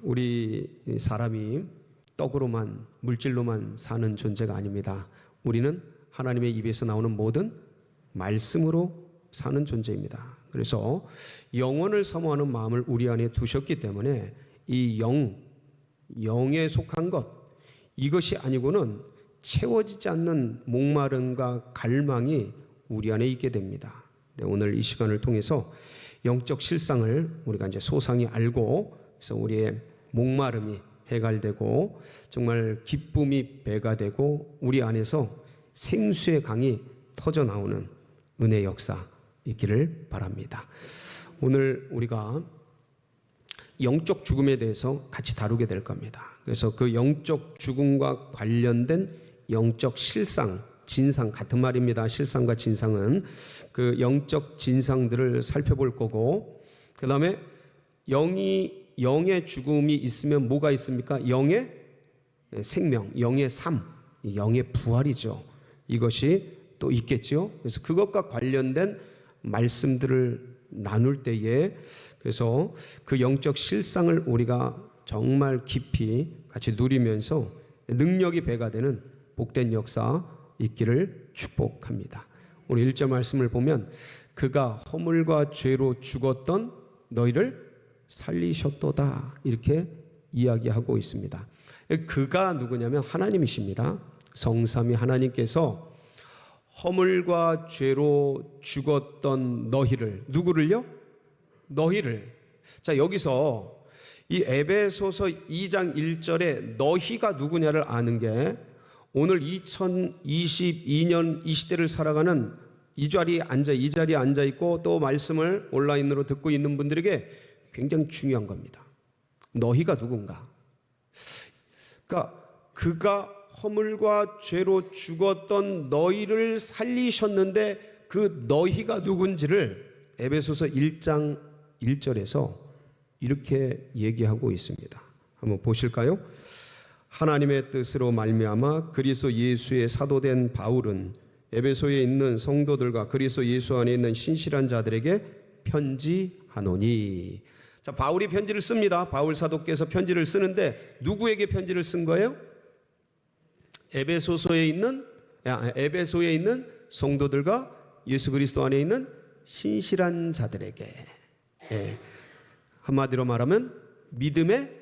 우리 사람이 떡으로만, 물질로만 사는 존재가 아닙니다. 우리는 하나님의 입에서 나오는 모든 말씀으로 사는 존재입니다. 그래서 영원을 사모하는 마음을 우리 안에 두셨기 때문에 이 영에 속한 것, 이것이 아니고는 채워지지 않는 목마름과 갈망이 우리 안에 있게 됩니다. 오늘 이 시간을 통해서 영적 실상을 우리가 이제 소상히 알고, 그래서 우리의 목마름이 해갈되고 정말 기쁨이 배가 되고 우리 안에서 생수의 강이 터져 나오는 은혜 역사 있기를 바랍니다. 오늘 우리가 영적 죽음에 대해서 같이 다루게 될 겁니다. 그래서 그 영적 죽음과 관련된 영적 실상, 진상 같은 말입니다. 실상과 진상은 그 영적 진상들을 살펴볼 거고, 그 다음에 영의 죽음이 있으면 뭐가 있습니까? 영의 생명, 영의 삶, 영의 부활이죠. 이것이 또 있겠죠. 그래서 그것과 관련된 말씀들을 나눌 때에, 그래서 그 영적 실상을 우리가 정말 깊이 같이 누리면서 능력이 배가 되는 복된 역사 있기를 축복합니다. 오늘 1절 말씀을 보면 그가 허물과 죄로 죽었던 너희를 살리셨도다, 이렇게 이야기하고 있습니다. 그가 누구냐면 하나님이십니다. 성삼위 하나님께서 허물과 죄로 죽었던 너희를, 누구를요? 너희를. 자, 여기서 이 에베소서 2장 1절에 너희가 누구냐를 아는 게 오늘 2022년 이 시대를 살아가는 이 자리에 앉아 있고 또 말씀을 온라인으로 듣고 있는 분들에게 굉장히 중요한 겁니다. 너희가 누군가? 그러니까 그가 허물과 죄로 죽었던 너희를 살리셨는데 그 너희가 누군지를 에베소서 1장 1절에서 이렇게 얘기하고 있습니다. 한번 보실까요? 하나님의 뜻으로 말미암아 그리스도 예수의 사도된 바울은 에베소에 있는 성도들과 그리스도 예수 안에 있는 신실한 자들에게 편지하노니. 자, 바울이 편지를 씁니다. 바울 사도께서 편지를 쓰는데 누구에게 편지를 쓴 거예요? 에베소에 있는 성도들과 예수 그리스도 안에 있는 신실한 자들에게. 한마디로 말하면 믿음의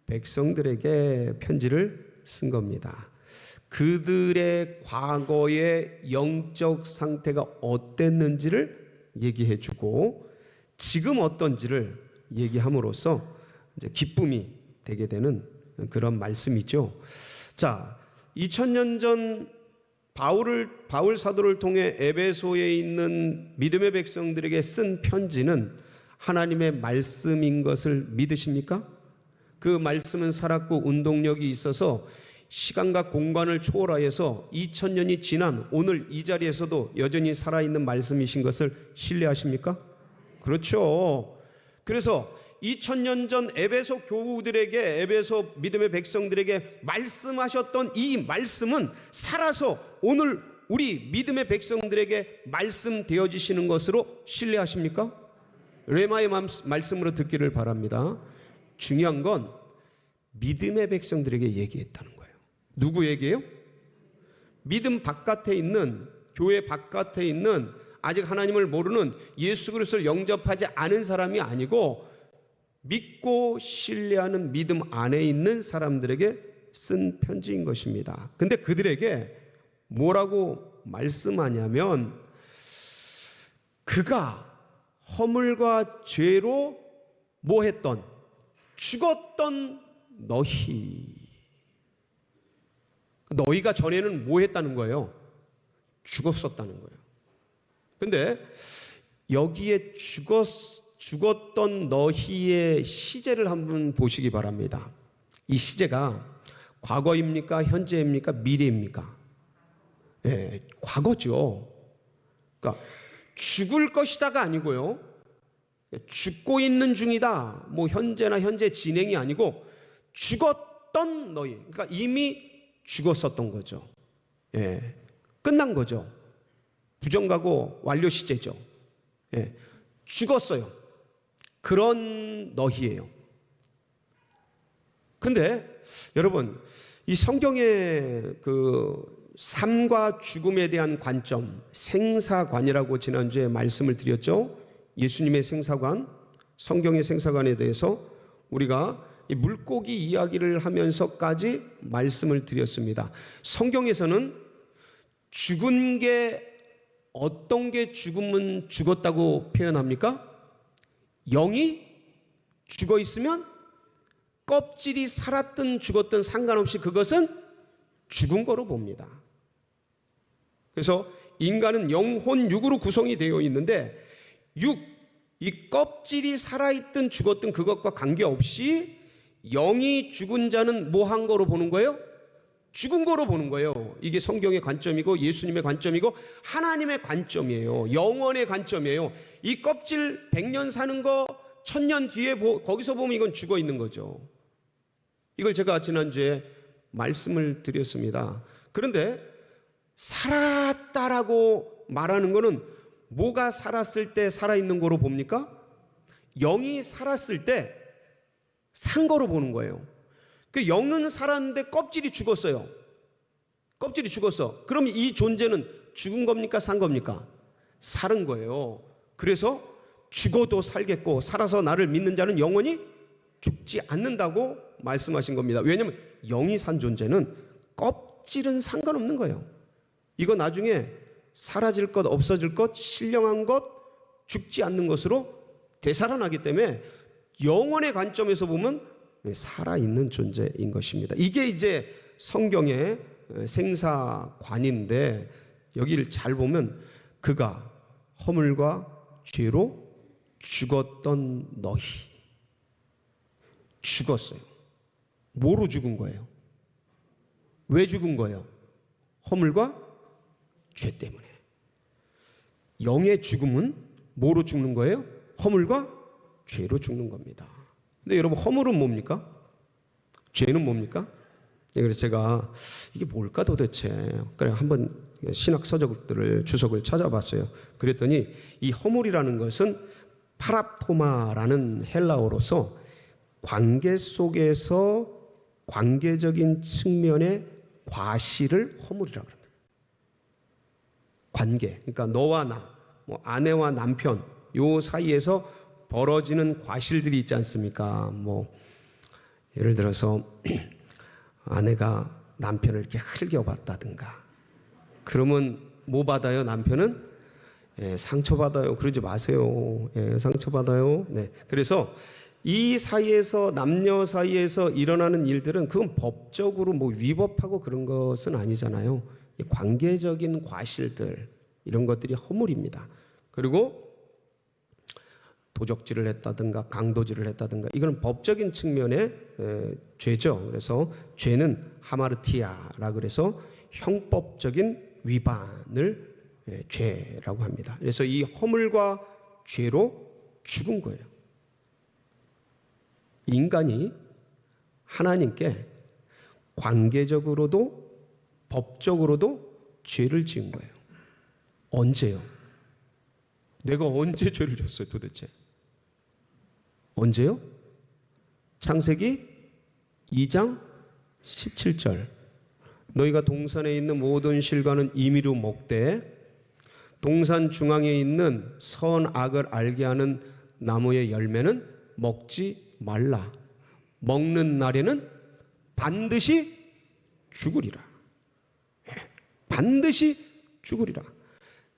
백성들에게 편지를 쓴 겁니다. 그들의 과거의 영적 상태가 어땠는지를 얘기해 주고 지금 어떤지를 얘기함으로써 이제 기쁨이 되게 되는 그런 말씀이죠. 자, 2000년 전 바울 사도를 통해 에베소에 있는 믿음의 백성들에게 쓴 편지는 하나님의 말씀인 것을 믿으십니까? 그 말씀은 살았고 운동력이 있어서 시간과 공간을 초월하여서 2000년이 지난 오늘 이 자리에서도 여전히 살아있는 말씀이신 것을 신뢰하십니까? 그렇죠. 그래서 2000년 전 에베소 교우들에게, 에베소 믿음의 백성들에게 말씀하셨던 이 말씀은 살아서 오늘 우리 믿음의 백성들에게 말씀되어지시는 것으로 신뢰하십니까? 레마의 말씀으로 듣기를 바랍니다. 중요한 건 믿음의 백성들에게 얘기했다는 거예요. 누구에게요? 믿음 바깥에 있는, 교회 바깥에 있는 아직 하나님을 모르는 예수 그리스도를 영접하지 않은 사람이 아니고 믿고 신뢰하는 믿음 안에 있는 사람들에게 쓴 편지인 것입니다. 근데 그들에게 뭐라고 말씀하냐면 그가 허물과 죄로 뭐 했던, 죽었던 너희가 전에는 뭐 했다는 거예요? 죽었었다는 거예요. 근데 여기에 죽었던 너희의 시제를 한번 보시기 바랍니다. 이 시제가 과거입니까? 현재입니까? 미래입니까? 과거죠. 그러니까 죽을 것이다가 아니고요. 죽고 있는 중이다. 뭐 현재나 현재 진행이 아니고 죽었던 너희. 그러니까 이미 죽었었던 거죠. 끝난 거죠. 부정가고 완료 시제죠. 죽었어요. 그런 너희예요. 근데 여러분, 이 성경의 그 삶과 죽음에 대한 관점, 생사관이라고 지난주에 말씀을 드렸죠. 예수님의 생사관, 성경의 생사관에 대해서 우리가 이 물고기 이야기를 하면서까지 말씀을 드렸습니다. 성경에서는 죽은 게 어떤 게 죽으면 죽었다고 표현합니까? 영이 죽어 있으면 껍질이 살았든 죽었든 상관없이 그것은 죽은 거로 봅니다. 그래서 인간은 영혼, 육으로 구성이 되어 있는데 이 껍질이 살아있든 죽었든 그것과 관계없이 영이 죽은 자는 뭐 한 거로 보는 거예요? 죽은 거로 보는 거예요. 이게 성경의 관점이고 예수님의 관점이고 하나님의 관점이에요. 영원의 관점이에요. 이 껍질 100년 사는 거 1000년 뒤에 거기서 보면 이건 죽어 있는 거죠. 이걸 제가 지난주에 말씀을 드렸습니다. 그런데 살았다라고 말하는 거는 뭐가 살았을 때 살아있는 거로 봅니까? 영이 살았을 때 산 거로 보는 거예요. 그 영은 살았는데 껍질이 죽었어요. 껍질이 죽었어. 그럼 이 존재는 죽은 겁니까? 산 겁니까? 살은 거예요. 그래서 죽어도 살겠고 살아서 나를 믿는 자는 영원히 죽지 않는다고 말씀하신 겁니다. 왜냐하면 영이 산 존재는 껍질은 상관없는 거예요. 이거 나중에 사라질 것, 없어질 것, 신령한 것, 죽지 않는 것으로 되살아나기 때문에 영원의 관점에서 보면 살아있는 존재인 것입니다. 이게 이제 성경의 생사관인데 여기를 잘 보면 그가 허물과 죄로 죽었던 너희. 죽었어요. 뭐로 죽은 거예요? 왜 죽은 거예요? 허물과 죄 때문에. 영의 죽음은 뭐로 죽는 거예요? 허물과 죄로 죽는 겁니다. 근데 여러분, 허물은 뭡니까? 죄는 뭡니까? 그래서 제가 이게 뭘까 도대체, 그래 한번 신학 서적들을 주석을 찾아봤어요. 그랬더니 이 허물이라는 것은 파랍토마라는 헬라어로서 관계 속에서 관계적인 측면의 과실을 허물이라고 합니다. 관계, 그러니까 너와 나, 뭐 아내와 남편 요 사이에서 벌어지는 과실들이 있지 않습니까? 뭐 예를 들어서 아내가 남편을 이렇게 흘겨봤다든가, 그러면 뭐 받아요? 남편은 상처받아요. 그러지 마세요. 상처받아요. 네. 그래서 이 사이에서, 남녀 사이에서 일어나는 일들은 그건 법적으로 뭐 위법하고 그런 것은 아니잖아요. 관계적인 과실들, 이런 것들이 허물입니다. 그리고 도적질을 했다든가 강도질을 했다든가, 이건 법적인 측면의 죄죠. 그래서 죄는 하마르티아라 그래서 형법적인 위반을 죄라고 합니다. 그래서 이 허물과 죄로 죽은 거예요. 인간이 하나님께 관계적으로도 법적으로도 죄를 지은 거예요. 언제요? 내가 언제 죄를 졌어요 도대체? 언제요? 창세기 2장 17절. 너희가 동산에 있는 모든 실과는 임의로 먹되 동산 중앙에 있는 선악을 알게 하는 나무의 열매는 먹지 말라. 먹는 날에는 반드시 죽으리라. 반드시 죽으리라.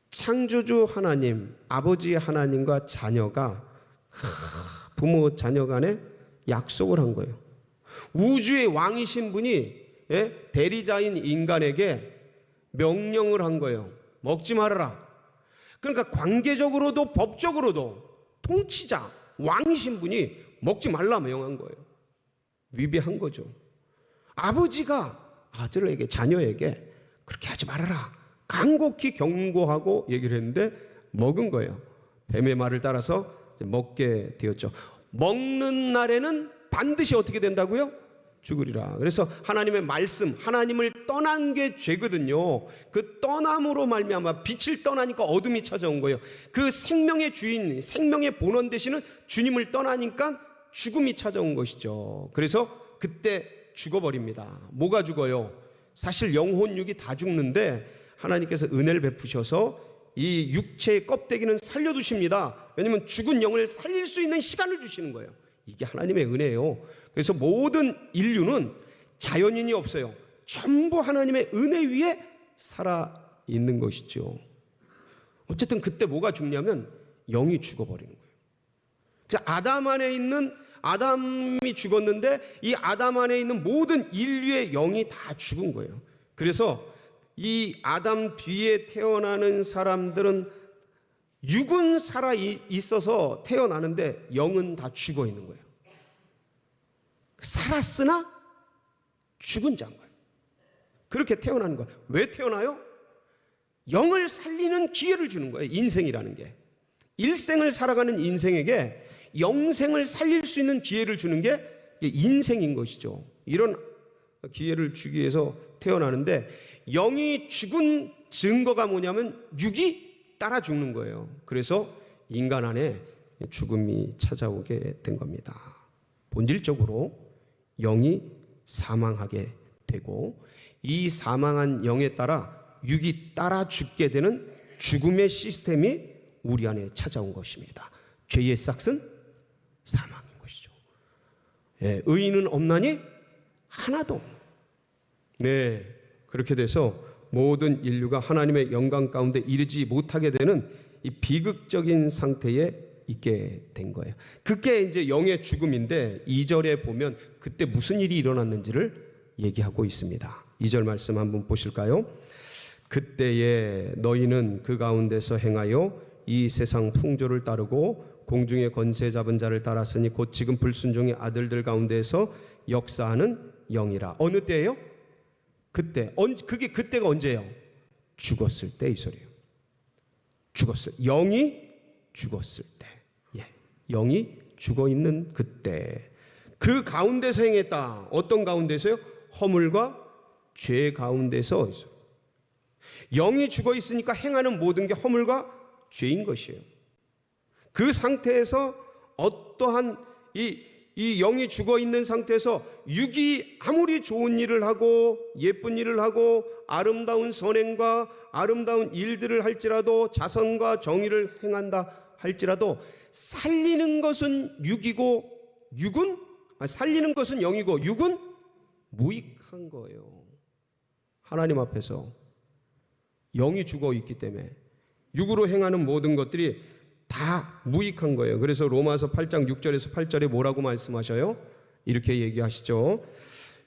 창조주 하나님, 아버지 하나님과 자녀가, 부모 자녀 간에 약속을 한 거예요. 우주의 왕이신 분이 대리자인 인간에게 명령을 한 거예요. 먹지 말아라. 그러니까 관계적으로도 법적으로도 통치자, 왕이신 분이 먹지 말라 명한 거예요. 위배한 거죠. 아버지가 아들에게, 자녀에게 그렇게 하지 말아라 간곡히 경고하고 얘기를 했는데 먹은 거예요. 뱀의 말을 따라서 먹게 되었죠. 먹는 날에는 반드시 어떻게 된다고요? 죽으리라. 그래서 하나님의 말씀, 하나님을 떠난 게 죄거든요. 그 떠남으로 말미암아 빛을 떠나니까 어둠이 찾아온 거예요. 그 생명의 주인, 생명의 본원 되시는 주님을 떠나니까 죽음이 찾아온 것이죠. 그래서 그때 죽어버립니다. 뭐가 죽어요? 사실 영혼 육이 다 죽는데 하나님께서 은혜를 베푸셔서 이 육체의 껍데기는 살려두십니다. 왜냐하면 죽은 영을 살릴 수 있는 시간을 주시는 거예요. 이게 하나님의 은혜예요. 그래서 모든 인류는 자연인이 없어요. 전부 하나님의 은혜 위에 살아있는 것이죠. 어쨌든 그때 뭐가 죽냐면 영이 죽어버리는 거예요. 그래서 아담 안에 있는 아담이 죽었는데 이 아담 안에 있는 모든 인류의 영이 다 죽은 거예요. 그래서 이 아담 뒤에 태어나는 사람들은 육은 살아 있어서 태어나는데 영은 다 죽어 있는 거예요. 살았으나 죽은 자인 거예요. 그렇게 태어나는 거예요. 왜 태어나요? 영을 살리는 기회를 주는 거예요. 인생이라는 게. 일생을 살아가는 인생에게 영생을 살릴 수 있는 기회를 주는 게 인생인 것이죠. 이런 기회를 주기 위해서 태어나는데 영이 죽은 증거가 뭐냐면 육이 따라 죽는 거예요. 그래서 인간 안에 죽음이 찾아오게 된 겁니다. 본질적으로 영이 사망하게 되고 이 사망한 영에 따라 육이 따라 죽게 되는 죽음의 시스템이 우리 안에 찾아온 것입니다. 죄의 싹은 사망인 것이죠. 예, 의인은 없나니 하나도 없는. 네, 그렇게 돼서 모든 인류가 하나님의 영광 가운데 이르지 못하게 되는 이 비극적인 상태에 있게 된 거예요. 그게 이제 영의 죽음인데 2절에 보면 그때 무슨 일이 일어났는지를 얘기하고 있습니다. 2절 말씀 한번 보실까요? 그때에 너희는 그 가운데서 행하여 이 세상 풍조를 따르고 공중의 권세 잡은 자를 따랐으니 곧 지금 불순종의 아들들 가운데서 역사하는 영이라. 어느 때예요? 그때. 그게 그때가 언제예요? 죽었을 때 이 소리예요. 죽었을. 영이 죽었을 때. 예. 영이 죽어 있는 그때. 그 가운데서 행했다. 어떤 가운데서요? 허물과 죄 가운데서. 영이 죽어 있으니까 행하는 모든 게 허물과 죄인 것이에요. 그 상태에서 어떠한 이 영이 죽어 있는 상태에서 육이 아무리 좋은 일을 하고 예쁜 일을 하고 아름다운 선행과 아름다운 일들을 할지라도 자선과 정의를 행한다 할지라도 살리는 것은 육이고 살리는 것은 영이고 육은 무익한 거예요. 하나님 앞에서 영이 죽어 있기 때문에 육으로 행하는 모든 것들이 다 무익한 거예요. 그래서 로마서 8장 6절에서 8절에 뭐라고 말씀하셔요? 이렇게 얘기하시죠.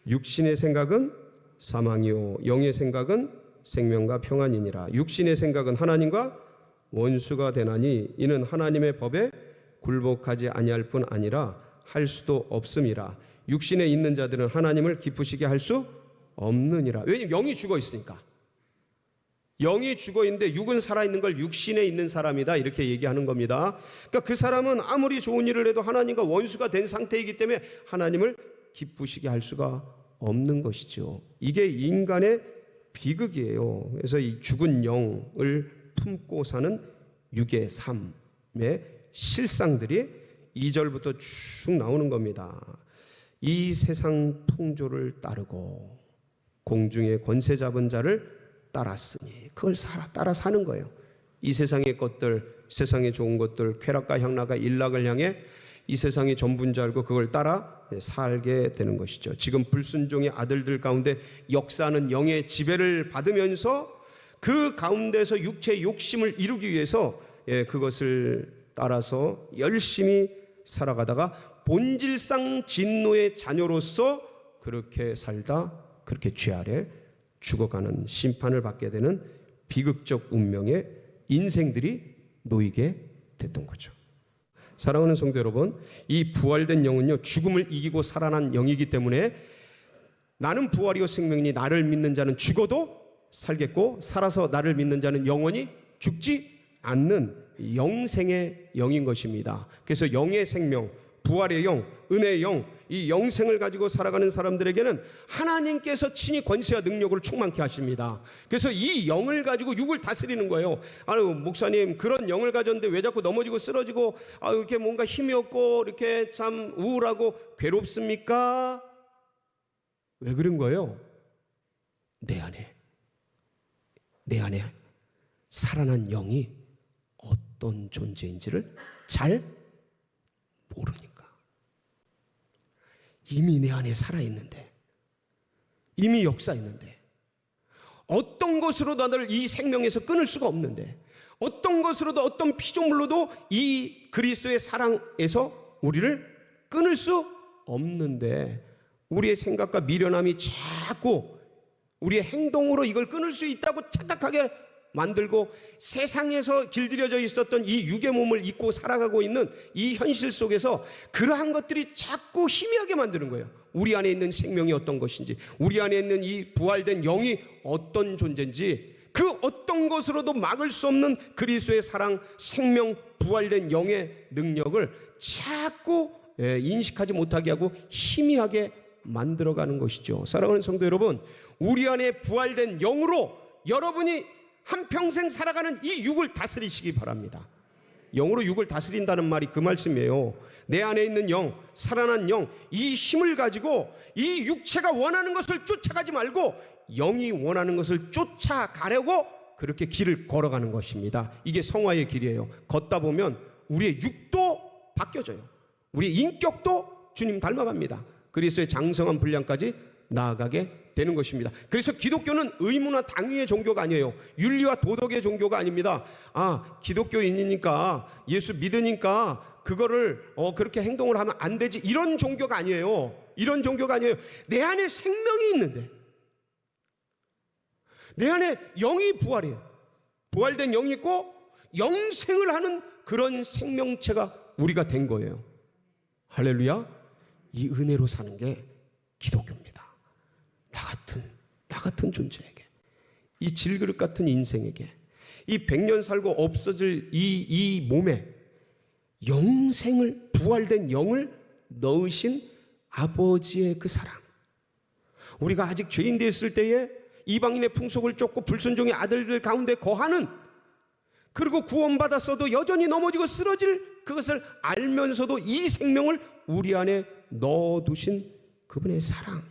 육신의 생각은 사망이요 영의 생각은 생명과 평안이니라. 육신의 생각은 하나님과 원수가 되나니 이는 하나님의 법에 굴복하지 아니할 뿐 아니라 할 수도 없음이라. 육신에 있는 자들은 하나님을 기쁘시게 할 수 없느니라. 왜냐하면 영이 죽어 있으니까. 영이 죽어 있는데 육은 살아있는 걸 육신에 있는 사람이다 이렇게 얘기하는 겁니다. 그러니까 그 사람은 아무리 좋은 일을 해도 하나님과 원수가 된 상태이기 때문에 하나님을 기쁘시게 할 수가 없는 것이죠. 이게 인간의 비극이에요. 그래서 이 죽은 영을 품고 사는 육의 삶의 실상들이 2절부터 쭉 나오는 겁니다. 이 세상 풍조를 따르고 공중의 권세 잡은 자를 따랐으니 그걸 따라 사는 거예요. 이 세상의 것들, 세상의 좋은 것들, 쾌락과 향락과 일락을 향해 이 세상의 전부인 줄 알고 그걸 따라 살게 되는 것이죠. 지금 불순종의 아들들 가운데 역사하는 영의 지배를 받으면서 그 가운데서 육체의 욕심을 이루기 위해서 그것을 따라서 열심히 살아가다가 본질상 진노의 자녀로서 그렇게 살다 그렇게 죄 아래 죽어가는 심판을 받게 되는 비극적 운명의 인생들이 놓이게 됐던 거죠. 사랑하는 성도 여러분, 이 부활된 영은요 죽음을 이기고 살아난 영이기 때문에 나는 부활이요 생명이니 나를 믿는 자는 죽어도 살겠고 살아서 나를 믿는 자는 영원히 죽지 않는 영생의 영인 것입니다. 그래서 영의 생명, 부활의 영, 은혜의 영, 이 영생을 가지고 살아가는 사람들에게는 하나님께서 친히 권세와 능력을 충만케 하십니다. 그래서 이 영을 가지고 육을 다스리는 거예요. 아유, 목사님 그런 영을 가졌는데 왜 자꾸 넘어지고 쓰러지고 이렇게 뭔가 힘이 없고 이렇게 참 우울하고 괴롭습니까? 왜 그런 거예요? 내 안에 살아난 영이 어떤 존재인지를 잘 모르니까. 이미 내 안에 살아있는데, 이미 역사있는데, 어떤 것으로도 나를 이 생명에서 끊을 수가 없는데, 어떤 것으로도 어떤 피조물로도 이 그리스도의 사랑에서 우리를 끊을 수 없는데, 우리의 생각과 미련함이 자꾸 우리의 행동으로 이걸 끊을 수 있다고 착각하게 만들고, 세상에서 길들여져 있었던 이 육의 몸을 입고 살아가고 있는 이 현실 속에서 그러한 것들이 자꾸 희미하게 만드는 거예요. 우리 안에 있는 생명이 어떤 것인지, 우리 안에 있는 이 부활된 영이 어떤 존재인지, 그 어떤 것으로도 막을 수 없는 그리스도의 사랑, 생명, 부활된 영의 능력을 자꾸 인식하지 못하게 하고 희미하게 만들어가는 것이죠. 사랑하는 성도 여러분, 우리 안에 부활된 영으로 여러분이 한평생 살아가는 이 육을 다스리시기 바랍니다. 영으로 육을 다스린다는 말이 그 말씀이에요. 내 안에 있는 영, 살아난 영, 이 힘을 가지고 이 육체가 원하는 것을 쫓아가지 말고 영이 원하는 것을 쫓아가려고 그렇게 길을 걸어가는 것입니다. 이게 성화의 길이에요. 걷다 보면 우리의 육도 바뀌어져요. 우리의 인격도 주님 닮아갑니다. 그리스도의 장성한 분량까지 나아가게 되는 것입니다. 그래서 기독교는 의무나 당위의 종교가 아니에요. 윤리와 도덕의 종교가 아닙니다. 기독교인이니까, 예수 믿으니까 그거를 그렇게 행동을 하면 안 되지, 이런 종교가 아니에요. 이런 종교가 아니에요. 내 안에 생명이 있는데, 내 안에 영이 부활해요. 부활된 영이 있고 영생을 하는 그런 생명체가 우리가 된 거예요. 할렐루야. 이 은혜로 사는 게 기독교입니다. 나 같은 존재에게, 이 질그릇 같은 인생에게, 이 100년 살고 없어질 이 몸에 영생을, 부활된 영을 넣으신 아버지의 그 사랑, 우리가 아직 죄인 되었을 때에 이방인의 풍속을 쫓고 불순종의 아들들 가운데 거하는, 그리고 구원받았어도 여전히 넘어지고 쓰러질 그것을 알면서도 이 생명을 우리 안에 넣어두신 그분의 사랑,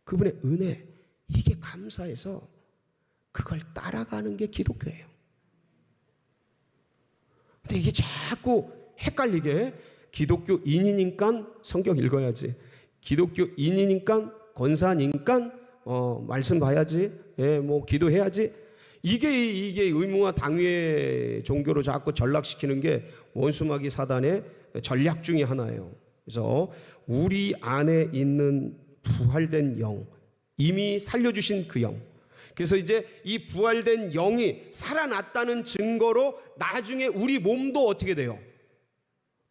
그분의 은혜, 이게 감사해서 그걸 따라가는 게 기독교예요. 근데 이게 자꾸 헷갈리게, 기독교인이니까 성경 읽어야지, 기독교인이니까 권사니까 말씀 봐야지, 기도해야지, 이게 의무와 당위의 종교로 자꾸 전락시키는 게 원수마귀 사단의 전략 중에 하나예요. 그래서 우리 안에 있는 부활된 영, 이미 살려주신 그 영, 그래서 이제 이 부활된 영이 살아났다는 증거로 나중에 우리 몸도 어떻게 돼요?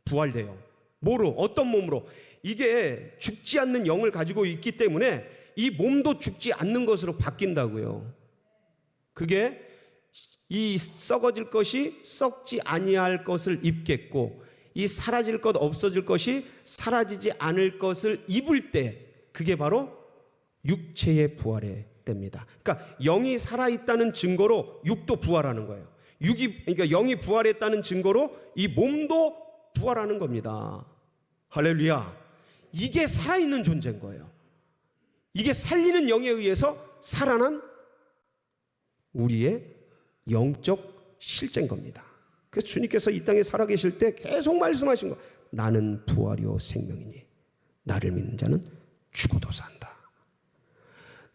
부활돼요. 뭐로? 어떤 몸으로? 이게 죽지 않는 영을 가지고 있기 때문에 이 몸도 죽지 않는 것으로 바뀐다고요. 그게 이 썩어질 것이 썩지 아니할 것을 입겠고, 이 사라질 것, 없어질 것이 사라지지 않을 것을 입을 때, 그게 바로 육체의 부활의 때입니다. 그러니까 영이 살아있다는 증거로 육도 부활하는 거예요. 그러니까 영이 부활했다는 증거로 이 몸도 부활하는 겁니다. 할렐루야. 이게 살아있는 존재인 거예요. 이게 살리는 영에 의해서 살아난 우리의 영적 실제인 겁니다. 그래서 주님께서 이 땅에 살아계실 때 계속 말씀하신 거, 나는 부활이요 생명이니 나를 믿는 자는 죽어도 산다.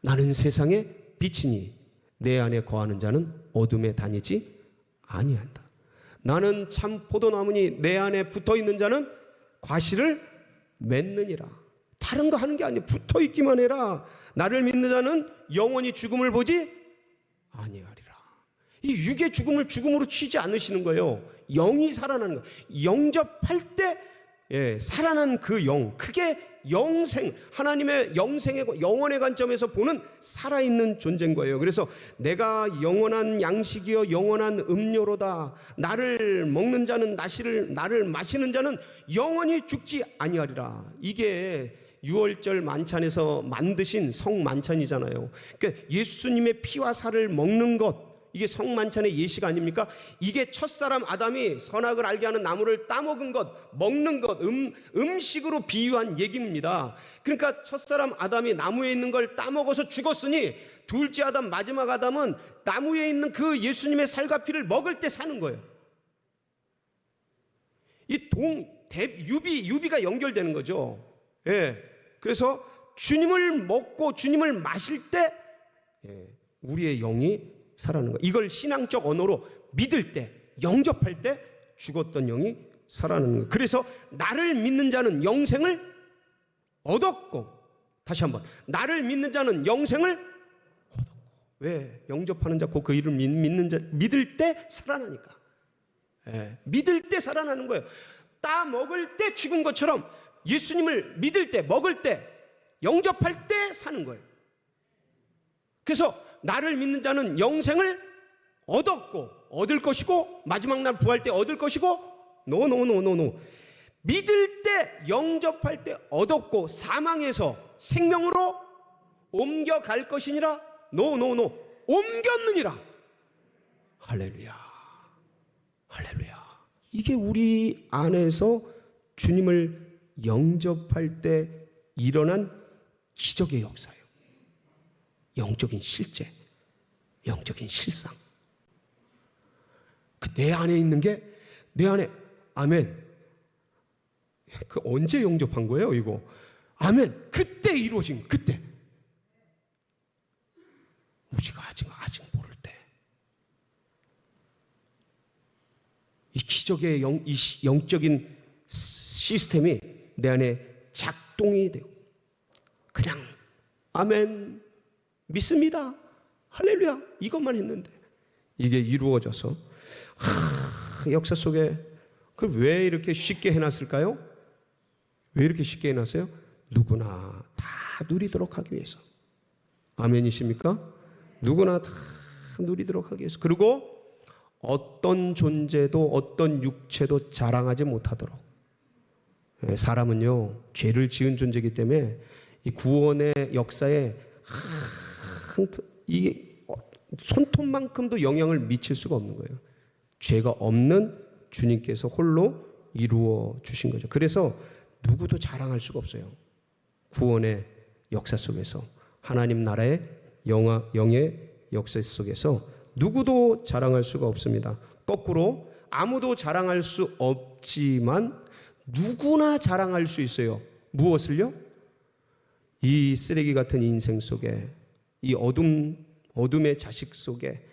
나는 세상의 빛이니 내 안에 거하는 자는 어둠에 다니지 아니한다. 나는 참 포도나무니 내 안에 붙어있는 자는 과실을 맺느니라. 다른 거 하는 게 아니야. 붙어있기만 해라. 나를 믿는 자는 영원히 죽음을 보지 아니하리라. 이 육의 죽음을 죽음으로 치지 않으시는 거예요. 영이 살아나는 거예요. 영접할 때 살아난 그 영, 그게 영생, 하나님의 영생의, 영원의 관점에서 보는 살아있는 존재인 거예요. 그래서 내가 영원한 양식이요 영원한 음료로다. 나를 먹는 자는 나를 마시는 자는 영원히 죽지 아니하리라. 이게 6월절 만찬에서 만드신 성만찬이잖아요. 그러니까 예수님의 피와 살을 먹는 것, 이게 성만찬의 예시가 아닙니까? 이게 첫사람 아담이 선악을 알게 하는 나무를 따먹은 것, 먹는 것, 음식으로 비유한 얘기입니다. 그러니까 첫사람 아담이 나무에 있는 걸 따먹어서 죽었으니 둘째 아담, 마지막 아담은 나무에 있는 그 예수님의 살과 피를 먹을 때 사는 거예요. 이 유비가 연결되는 거죠. 예. 그래서 주님을 먹고 주님을 마실 때 우리의 영이 살아나는 거예요. 이걸 신앙적 언어로 믿을 때, 영접할 때 죽었던 영이 살아나는 거예요. 그래서 나를 믿는 자는 영생을 얻었고, 다시 한번, 나를 믿는 자는 영생을 얻었고. 왜? 영접하는 자, 그 이름을 믿는 자, 믿을 때 살아나니까. 믿을 때 살아나는 거예요. 따 먹을 때 죽은 것처럼 예수님을 믿을 때, 먹을 때, 영접할 때 사는 거예요. 그래서 나를 믿는 자는 영생을 얻었고, 얻을 것이고, 마지막 날 부활 때 얻을 것이고, 노. 믿을 때, 영접할 때 얻었고, 사망에서 생명으로 옮겨갈 것이니라. 노. 옮겼느니라. 할렐루야. 이게 우리 안에서 주님을 영접할 때 일어난 기적의 역사예요. 영적인 실제, 영적인 실상. 내 안에 있는 게 내 안에, 아멘. 그 언제 영접한 거예요, 이거? 아멘. 그때 이루어진 거, 그때. 우리가 아직 모를 때. 이 기적의 이 영적인 시스템이 내 안에 작동이 되고, 그냥 아멘, 믿습니다, 할렐루야, 이것만 했는데 이게 이루어져서 역사 속에 그걸 왜 이렇게 쉽게 해놨을까요? 왜 이렇게 쉽게 해놨어요? 누구나 다 누리도록 하기 위해서. 아멘이십니까? 누구나 다 누리도록 하기 위해서. 그리고 어떤 존재도 어떤 육체도 자랑하지 못하도록. 사람은요, 죄를 지은 존재이기 때문에 이 구원의 역사에 이게 손톱만큼도 영향을 미칠 수가 없는 거예요. 죄가 없는 주님께서 홀로 이루어 주신 거죠. 그래서 누구도 자랑할 수가 없어요. 구원의 역사 속에서, 하나님 나라의 영의 역사 속에서 누구도 자랑할 수가 없습니다. 거꾸로 아무도 자랑할 수 없지만 누구나 자랑할 수 있어요. 무엇을요? 이 쓰레기 같은 인생 속에, 이 어둠의 자식 속에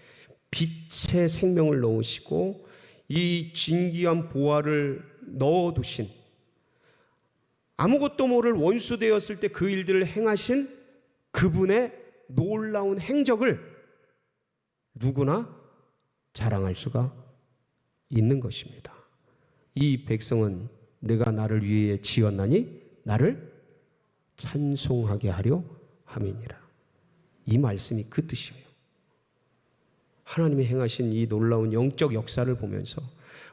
빛의 생명을 넣으시고 이 진귀한 보화를 넣어두신, 아무것도 모를 원수 되었을 때 그 일들을 행하신 그분의 놀라운 행적을 누구나 자랑할 수가 있는 것입니다. 이 백성은 내가 나를 위해 지었나니 나를 찬송하게 하려 함이니라. 이 말씀이 그 뜻이에요. 하나님이 행하신 이 놀라운 영적 역사를 보면서,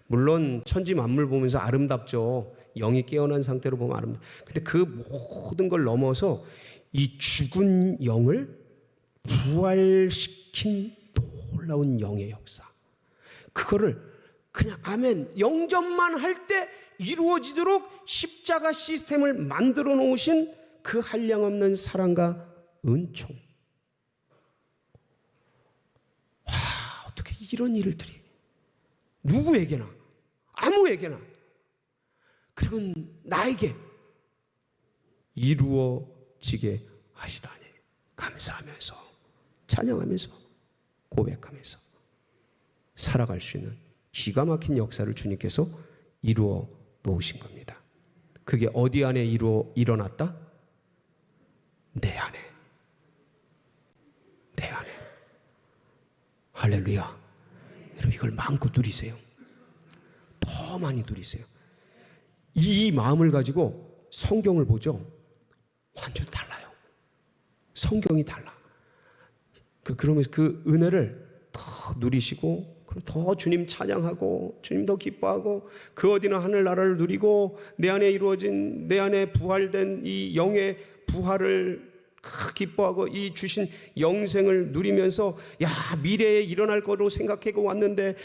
물론 천지 만물 보면서 아름답죠. 영이 깨어난 상태로 보면 아름답죠. 근데 그 모든 걸 넘어서 이 죽은 영을 부활시킨 놀라운 영의 역사, 그거를 그냥 아멘, 영접만 할 때 이루어지도록 십자가 시스템을 만들어 놓으신 그 한량없는 사랑과 은총. 와, 어떻게 이런 일들이 누구에게나, 아무에게나, 그리고 나에게 이루어지게 하시다니 감사하면서, 찬양하면서, 고백하면서 살아갈 수 있는 기가 막힌 역사를 주님께서 이루어 놓으신 겁니다. 그게 어디 안에 일어났다? 내 안에. 내 안에. 할렐루야. 여러분, 이걸 마음껏 누리세요. 더 많이 누리세요. 이 마음을 가지고 성경을 보죠. 완전 달라요. 성경이 달라. 그러면서 그 은혜를 더 누리시고, 더 주님 찬양하고, 주님 더 기뻐하고, 그 어디나 하늘나라를 누리고, 내 안에 이루어진, 내 안에 부활된 이 영의 부활을 기뻐하고 이 주신 영생을 누리면서 미래에 일어날 거로 생각해 왔는데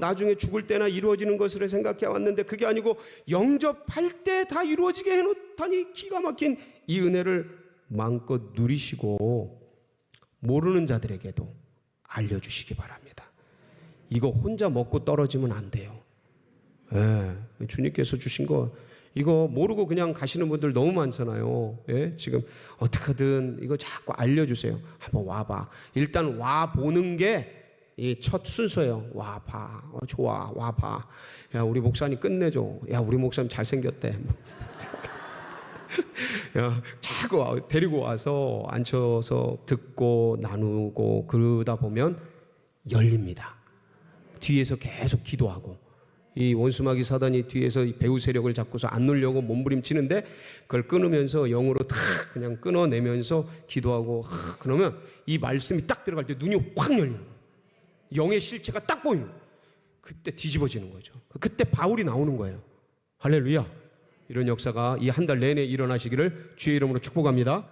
나중에 죽을 때나 이루어지는 것으로 생각해 왔는데 그게 아니고 영접할 때 다 이루어지게 해놓다니 기가 막힌 이 은혜를 마음껏 누리시고 모르는 자들에게도 알려주시기 바랍니다. 이거 혼자 먹고 떨어지면 안 돼요. 주님께서 주신 거 이거 모르고 그냥 가시는 분들 너무 많잖아요. 지금 어떻게든 이거 자꾸 알려주세요. 한번 와봐. 일단 와보는 게 이 첫 순서예요. 와봐. 좋아. 와봐. 야, 우리 목사님 끝내줘. 야, 우리 목사님 잘생겼대. 야, 자꾸 데리고 와서 앉혀서 듣고 나누고 그러다 보면 열립니다. 뒤에서 계속 기도하고 이 원수마귀 사단이 뒤에서 배후 세력을 잡고서 안 누려고 몸부림치는데 그걸 끊으면서 영으로 탁 그냥 끊어내면서 기도하고 그러면 이 말씀이 딱 들어갈 때 눈이 확 열리는 거예요. 영의 실체가 딱 보이는 거예요. 그때 뒤집어지는 거죠. 그때 바울이 나오는 거예요. 할렐루야. 이런 역사가 이 한 달 내내 일어나시기를 주의 이름으로 축복합니다.